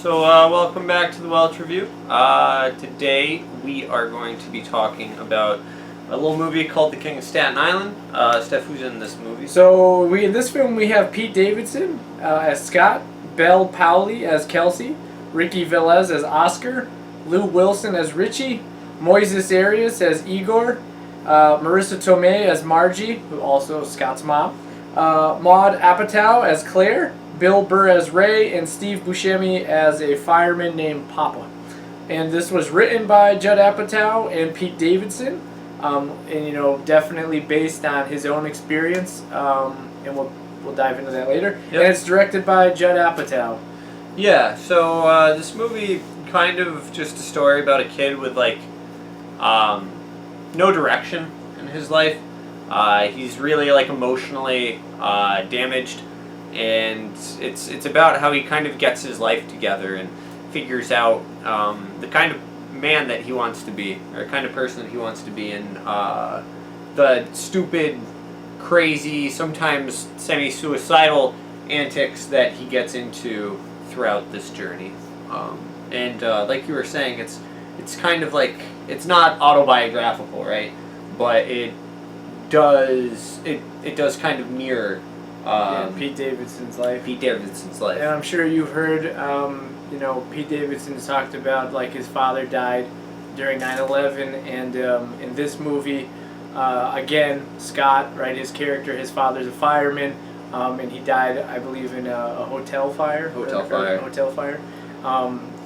Welcome back to the Welch Review. Today we are going to be talking about a little movie called The King of Staten Island. Steph, who's in this movie? So in this film we have Pete Davidson as Scott, Belle Powley as Kelsey, Ricky Velez as Oscar, Lou Wilson as Richie, Moises Arias as Igor, Marissa Tomei as Margie, who also Scott's mom, Maud Apatow as Claire, Bill Burr as Ray, and Steve Buscemi as a fireman named Papa. And this was written by Judd Apatow and Pete Davidson, and definitely based on his own experience, and we'll dive into that later. Yep. And it's directed by Judd Apatow. Yeah, so this movie kind of just a story about a kid with no direction in his life. He's really emotionally damaged, and it's about how he kind of gets his life together and figures out the kind of man that he wants to be, or the kind of person that he wants to be, and the stupid, crazy, sometimes semi-suicidal antics that he gets into throughout this journey. And like you were saying, it's kind of it's not autobiographical, right? But it does kind of mirror Pete Davidson's life. And I'm sure you've heard, Pete Davidson talked about his father died during 9/11, and in this movie, again, Scott, right, his character, his father's a fireman, and he died, I believe, in a hotel fire.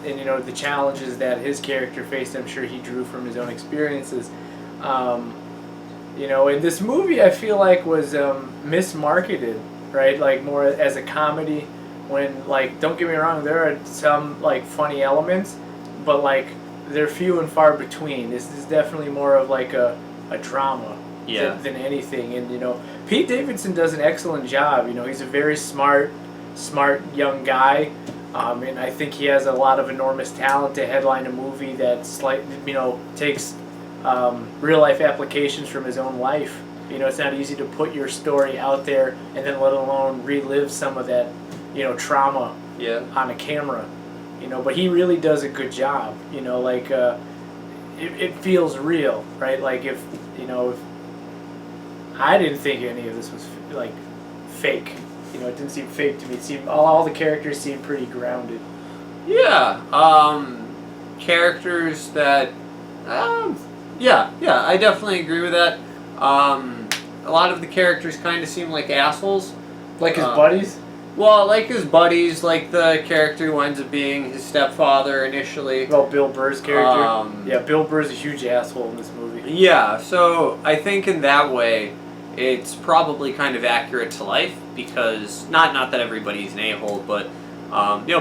And the challenges that his character faced, I'm sure he drew from his own experiences. In this movie, I feel was mismarketed, right? More as a comedy. When don't get me wrong, there are some funny elements, but they're few and far between. This is definitely more of a drama than anything. And Pete Davidson does an excellent job. He's a very smart young guy. And I think he has a lot of enormous talent to headline a movie that takes real life applications from his own life. It's not easy to put your story out there and then let alone relive some of that, trauma on a camera. But he really does a good job. It feels real, right? If I didn't think any of this was fake. It didn't seem fake to me. It seemed all the characters seemed pretty grounded. Yeah, characters that, I definitely agree with that. A lot of the characters kind of seem like assholes. Like his buddies? Well, like his buddies, like the character who ends up being his stepfather initially. Well, Bill Burr's character? Bill Burr's a huge asshole in this movie. Yeah, so I think in that way, it's probably kind of accurate to life, because not that everybody's an a-hole, but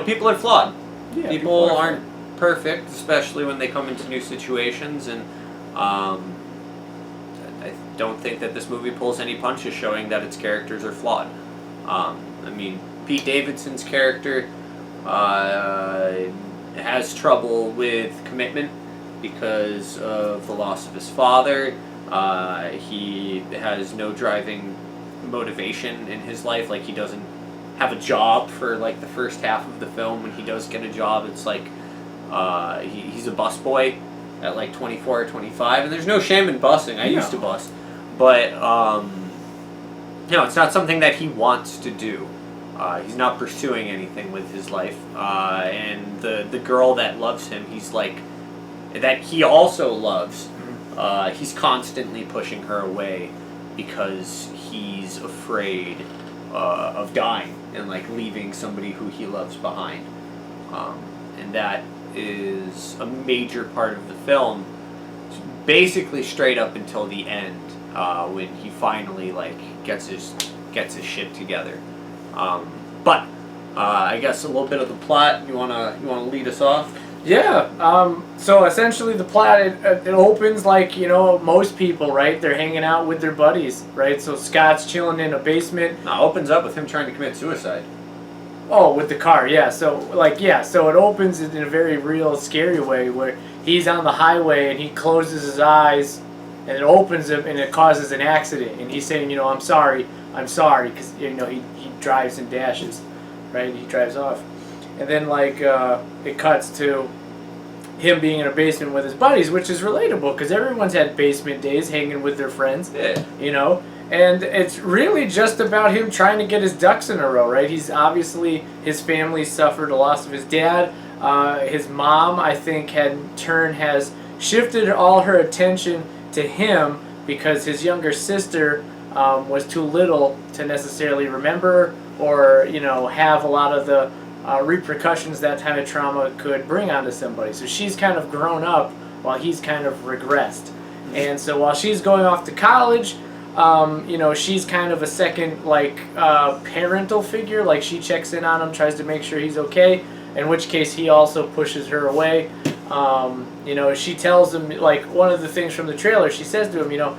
people are flawed. Yeah, people aren't perfect, especially when they come into new situations, and I don't think that this movie pulls any punches showing that its characters are flawed. Pete Davidson's character has trouble with commitment because of the loss of his father. He has no driving motivation in his life. He doesn't have a job for the first half of the film. When he does get a job, it's he's a busboy at 24 or 25, and there's no shame in busing. I used to bus, but it's not something that he wants to do. He's not pursuing anything with his life, and the girl that loves him, that he also loves. He's constantly pushing her away because he's afraid of dying and leaving somebody who he loves behind, and that is a major part of the film, basically straight up until the end, when he finally gets his shit together. But I guess a little bit of the plot. You wanna lead us off? Yeah. So essentially, the plot it opens most people, right? They're hanging out with their buddies, right? So Scott's chilling in a basement. No, it opens up with him trying to commit suicide. Oh, with the car, yeah. So so it opens in a very real, scary way where he's on the highway and he closes his eyes, and it opens him and it causes an accident, and he's saying, I'm sorry, because he drives and dashes, right? He drives off. and then like it cuts to him being in a basement with his buddies, which is relatable because everyone's had basement days hanging with their friends, Yeah. you know. And it's really just about him trying to get his ducks in a row, right? He's obviously, his family suffered a loss of his dad. His mom, I think, has shifted all her attention to him because his younger sister was too little to necessarily remember or, you know, have a lot of the repercussions that kind of trauma could bring onto somebody. So she's kind of grown up while he's kind of regressed. And so while she's going off to college, you know, she's kind of a second, like, parental figure. Like, she checks in on him, tries to make sure he's okay, in which case he also pushes her away. You know, she tells him, like, one of the things from the trailer, she says to him, you know,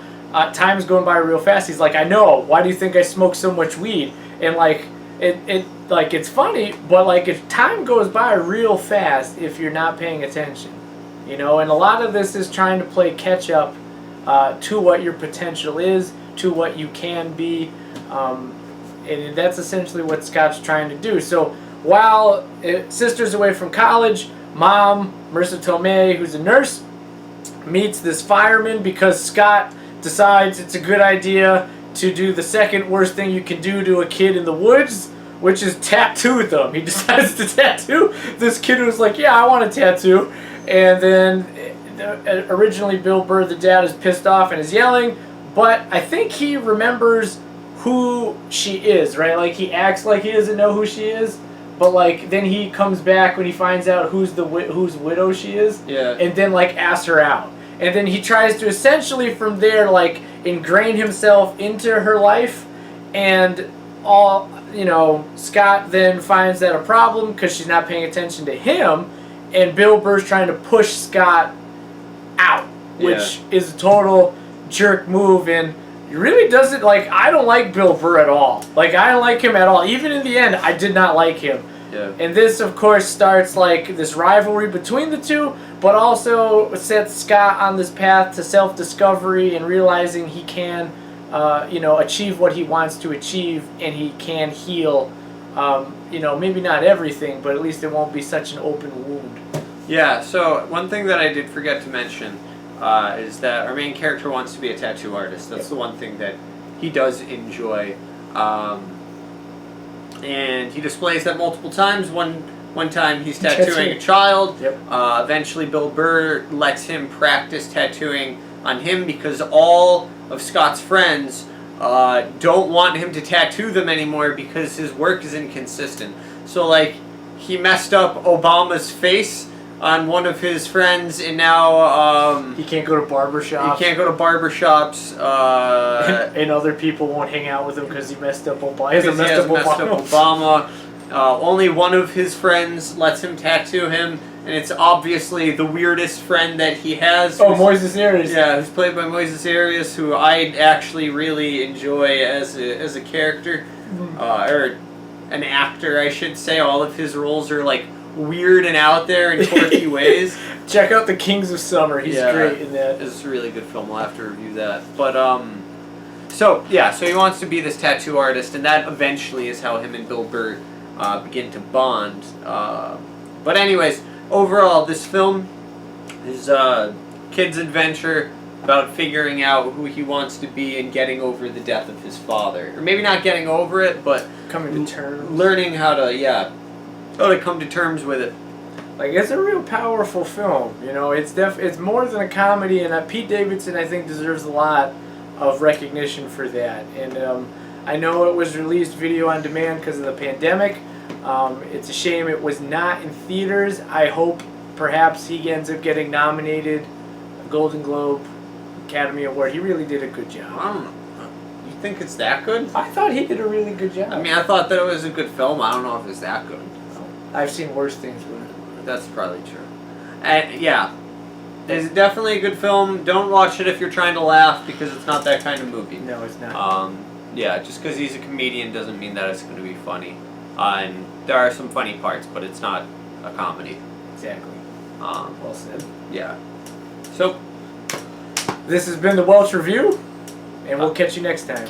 time's going by real fast. He's like, I know. Why do you think I smoke so much weed? And, like, like, it's funny, but, like, if time goes by real fast if you're not paying attention, you know, and a lot of this is trying to play catch up to what your potential is, to what you can be, and that's essentially what Scott's trying to do. So while sister's away from college, mom, Marissa Tomei, who's a nurse, meets this fireman because Scott decides it's a good idea to do the second worst thing you can do to a kid in the woods, which is tattoo them. He decides to tattoo this kid who's like, yeah, I want a tattoo. And then originally Bill Burr, the dad, is pissed off and is yelling, but I think he remembers who she is, right? Like, he acts like he doesn't know who she is, but like then he comes back when he finds out whose widow she is, Yeah. and then like asks her out. And then he tries to essentially from there like ingrain himself into her life, and all, you know, Scott then finds that a problem because she's not paying attention to him, and Bill Burr's trying to push Scott out, which is a total jerk move, and he really doesn't, like, I don't like Bill Burr at all. Like, I don't like him at all. Even in the end, I did not like him. Yeah. And this, of course, starts like this rivalry between the two, but also sets Scott on this path to self-discovery and realizing he can, you know, achieve what he wants to achieve, and he can heal, you know, maybe not everything, but at least it won't be such an open wound. Yeah, so one thing that I did forget to mention is that our main character wants to be a tattoo artist. That's the one thing that he does enjoy. And he displays that multiple times. One time he's tattooing a child. Yep. Eventually Bill Burr lets him practice tattooing on him because all of Scott's friends don't want him to tattoo them anymore because his work is inconsistent. So, like, he messed up Obama's face on one of his friends, and now he can't go to barbershops. He can't go to barbershops. And other people won't hang out with him because he messed up Obama. He has messed up Obama. Only one of his friends lets him tattoo him, and it's obviously the weirdest friend that he has. Oh, Moises Arias. Yeah, who's played by Moises Arias, who I actually really enjoy as a character, or an actor, I should say. All of his roles are like weird and out there in quirky ways. Check out The Kings of Summer. He's great in that. It's a really good film. We'll have to review that. But so he wants to be this tattoo artist, and that eventually is how him and Bill Burr begin to bond. But anyways, overall, this film is a kid's adventure about figuring out who he wants to be and getting over the death of his father, or maybe not getting over it, but coming to terms, learning how to come to terms with it. Like, it's a real powerful film, you know. It's more than a comedy, and Pete Davidson, I think, deserves a lot of recognition for that. And I know it was released video on demand because of the pandemic. It's a shame it was not in theaters. I hope perhaps he ends up getting nominated, a Golden Globe, Academy Award. He really did a good job. I don't know. You think it's that good? I thought he did a really good job. I mean, I thought that it was a good film. I don't know if it's that good. I've seen worse things with it. That's probably true. And yeah, it's definitely a good film. Don't watch it if you're trying to laugh, because it's not that kind of movie. No, it's not. Yeah, just because he's a comedian doesn't mean that it's going to be funny. And there are some funny parts, but it's not a comedy. Exactly. Well said. Yeah. So, this has been the Welch Review, and we'll catch you next time.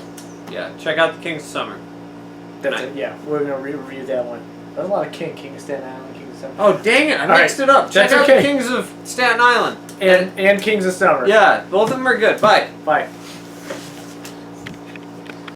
Yeah, check out The King's Summer. That's it. Yeah, we're going to review that one. There's a lot of King of Staten Island, King of Staten Oh, dang it. I All mixed right. it up. Check That's out okay. the Kings of Staten Island. and Kings of Summer. Yeah, both of them are good. Bye. Bye.